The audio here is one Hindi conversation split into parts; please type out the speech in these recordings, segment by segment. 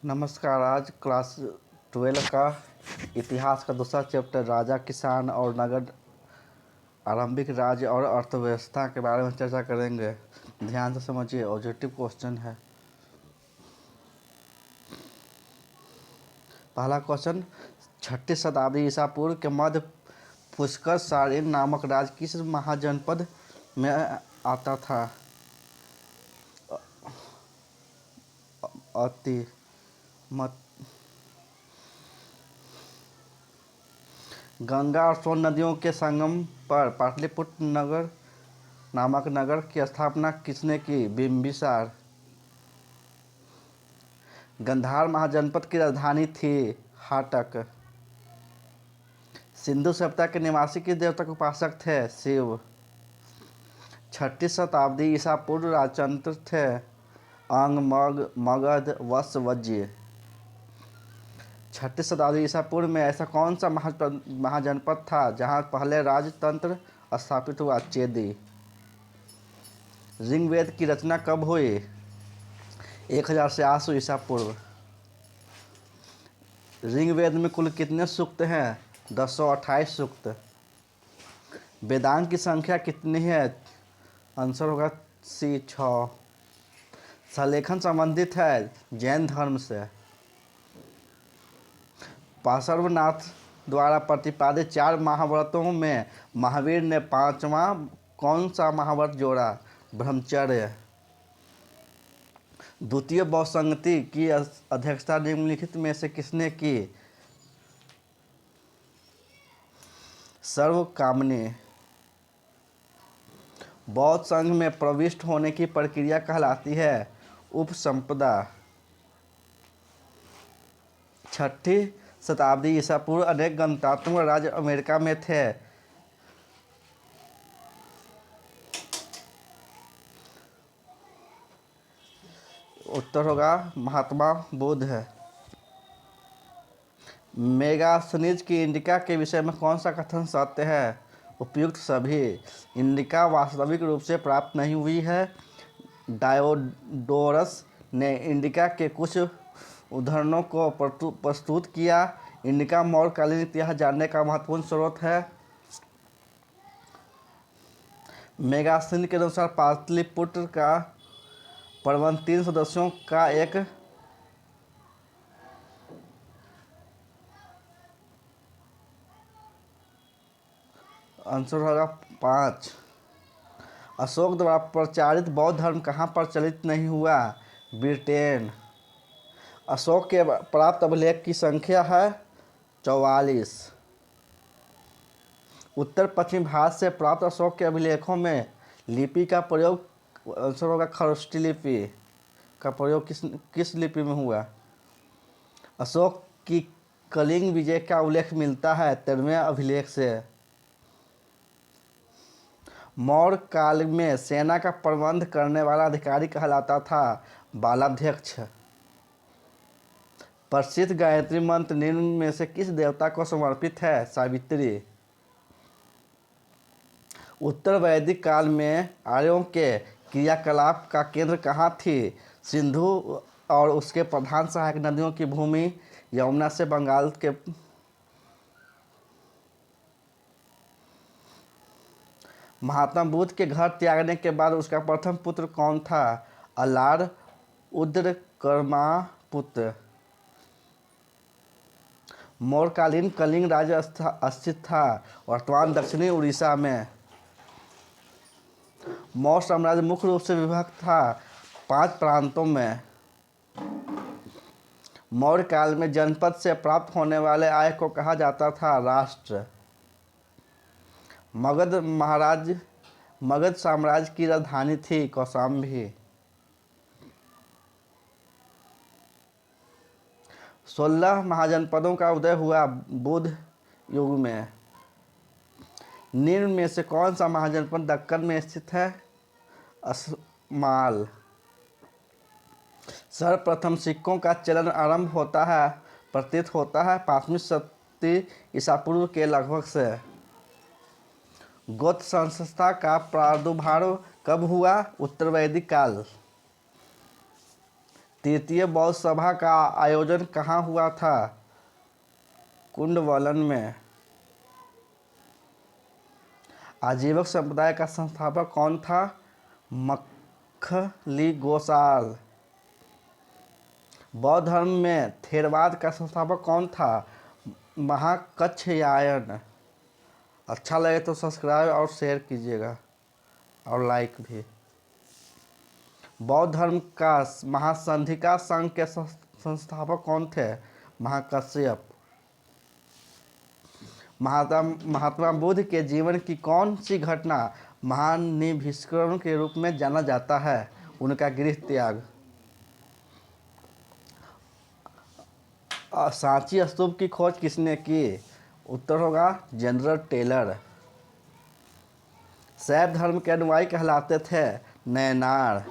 नमस्कार। आज क्लास 12 का इतिहास का दूसरा चैप्टर राजा, किसान और नगर, आरंभिक राज्य और अर्थव्यवस्था के बारे में चर्चा करेंगे। ध्यान से समझिए, ऑब्जेक्टिव क्वेश्चन है। पहला क्वेश्चन, 6ठी शताब्दी ईसा पूर्व के मध्य पुष्कर सारिन नामक राज्य किस महाजनपद में आता था? अति मत गंगा और सोन नदियों के संगम पर पाटलिपुत्र नगर नामक नगर की स्थापना किसने की? बिंबिसार। गंधार महाजनपद की राजधानी थी हाटक। सिंधु सभ्यता के निवासी किस देवता के उपासक थे? शिव। 6ठी शताब्दी ईसा पूर्व राजतंत्र थे अंग, मगध, वत्स, वज्य। 6ठी शताब्दी ईसा पूर्व में ऐसा कौन सा महाजनपद था जहां पहले राजतंत्र स्थापित हुआ? चेदी। ऋग्वेद की रचना कब हुई? 1000 से 800 ईसा पूर्व। ऋग्वेद में कुल कितने सूक्त हैं? 1028 सूक्त। वेदांत की संख्या कितनी है? आंसर होगा सी 6। सलेखन संबंधित है जैन धर्म से। पार्श्वनाथ द्वारा प्रतिपादित 4 महाव्रतों में महावीर ने 5वां कौन सा महाव्रत जोड़ा? ब्रह्मचर्य। द्वितीय बहुसंगति की अध्यक्षता निम्नलिखित में से किसने की? सर्वकामनी। बौद्ध संघ में प्रविष्ट होने की प्रक्रिया कहलाती है उपसंपदा। 6ठी शताब्दी ईसा पूर्व अनेक गणतंत्र राज्य अमेरिका में थे। उत्तर होगा महात्मा बुद्ध है। मेगास्थनीज की इंडिका के विषय में कौन सा कथन सत्य है? उपयुक्त सभी। इंडिका वास्तविक रूप से प्राप्त नहीं हुई है। डायोडोरस ने इंडिका के कुछ उदाहरणों को प्रस्तुत किया। इंडिका मौर्यकालीन इतिहास जानने का महत्वपूर्ण स्रोत है। मेगास्थनीज के अनुसार पाटलिपुत्र का प्रबंध 3 सदस्यों का एक आंसर होगा 5। अशोक द्वारा प्रचारित बौद्ध धर्म कहाँ प्रचलित नहीं हुआ? ब्रिटेन। अशोक के प्राप्त अभिलेख की संख्या है 44। उत्तर पश्चिम भारत से प्राप्त अशोक के अभिलेखों में लिपि का प्रयोग आंसर होगा खरोष्ठी लिपि का प्रयोग किस लिपि में हुआ? अशोक की कलिंग विजय का उल्लेख मिलता है 13वें अभिलेख से। मौर्य काल में सेना का प्रबंध करने वाला अधिकारी कहलाता था बालाध्यक्ष। प्रसिद्ध गायत्री मंत्र निम्न में से किस देवता को समर्पित है? सावित्री। उत्तर वैदिक काल में आर्यों के क्रियाकलाप का केंद्र कहाँ थी? सिंधु और उसके प्रधान सहायक नदियों की भूमि यमुना से बंगाल के। महात्मा बुद्ध के घर त्यागने के बाद उसका प्रथम पुत्र कौन था? अलार उद्रकर्मा पुत्र। मौर्यकालीन कलिंग राज्य स्थित था वर्तमान दक्षिणी उड़ीसा में। मौर्य साम्राज्य मुख्य रूप से विभक्त था 5 प्रांतों में। मौर्य काल में जनपद से प्राप्त होने वाले आय को कहा जाता था राष्ट्र। मगध साम्राज्य की राजधानी थी कौशाम्बी। 16 महाजनपदों का उदय हुआ बुद्ध युग में। निम्न में से कौन सा महाजनपद दक्कन में स्थित है? असमाल। सर्वप्रथम सिक्कों का चलन आरंभ होता है प्रतीत होता है 5वीं शताब्दी ईसा पूर्व के लगभग से। गोत्र संस्था का प्रादुर्भाव कब हुआ? उत्तर वैदिक काल। तृतीय बौद्ध सभा का आयोजन कहाँ हुआ था? कुंडवलन में। आजीवक संप्रदाय का संस्थापक कौन था? मक्खलिगोसाल। बौद्ध धर्म में थेरवाद का संस्थापक कौन था? महाकच्छयायन। अच्छा लगे तो सब्सक्राइब और शेयर कीजिएगा और लाइक भी। बौद्ध धर्म का महासंधिका संघ के संस्थापक कौन थे? महाकश्यप। महात्मा बुद्ध के जीवन की कौन सी घटना महानिभिष्करण के रूप में जाना जाता है? उनका गृह त्याग। सांची स्तूप की खोज किसने की? उत्तर होगा जनरल टेलर। शैव धर्म के अनुयायी कहलाते थे नयनार।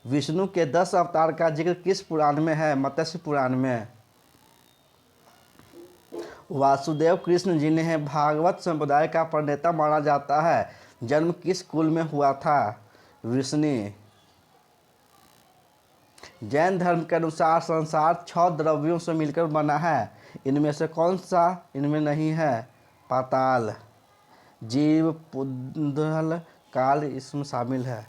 विष्णु के 10 अवतार का जिक्र किस पुराण में है? मत्स्य पुराण में। वासुदेव कृष्ण जिन्हें भागवत संप्रदाय का प्रणेता माना जाता है, जन्म किस कुल में हुआ था? वृष्णि। जैन धर्म के अनुसार संसार 6 द्रव्यों से मिलकर बना है, इनमें से कौन सा इनमें नहीं है? पाताल। जीव, पुद्गल, काल इसमें शामिल है।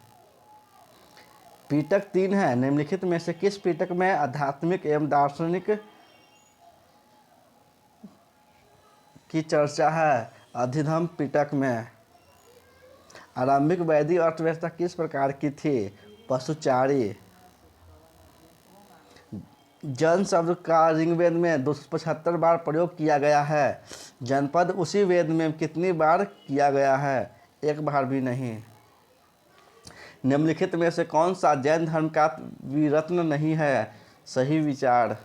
पिटक 3 है, निम्नलिखित में से किस पिटक में आध्यात्मिक एवं दार्शनिक की चर्चा है? अधिधम्म पिटक में। आरंभिक वैदिक अर्थव्यवस्था किस प्रकार की थी? पशुचारी। जन शब्द का ऋग्वेद में 275 बार प्रयोग किया गया है। जनपद उसी वेद में कितनी बार किया गया है? एक बार भी नहीं। निम्नलिखित में से कौन सा जैन धर्म का वीरत्न नहीं है? सही विचार।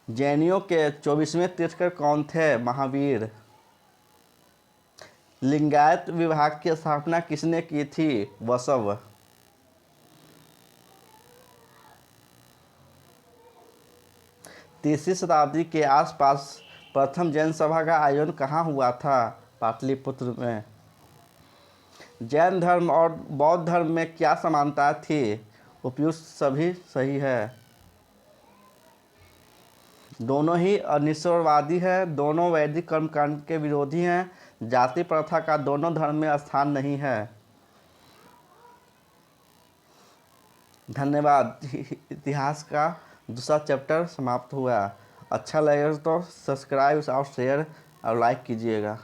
जैनियों के 24वें तीर्थंकर कौन थे? महावीर। लिंगायत विभाग की स्थापना किसने की थी? बसव। तीसरी शताब्दी के आसपास प्रथम जैन सभा का आयोजन कहाँ हुआ था? पाटलिपुत्र में। जैन धर्म और बौद्ध धर्म में क्या समानता थी? उपयुक्त सभी सही है। दोनों ही अनिश्वरवादी हैं, दोनों वैदिक कर्मकांड के विरोधी हैं, जाति प्रथा का दोनों धर्म में स्थान नहीं है। धन्यवाद। इतिहास का दूसरा चैप्टर समाप्त हुआ। अच्छा लगे तो सब्सक्राइब और शेयर और लाइक कीजिएगा।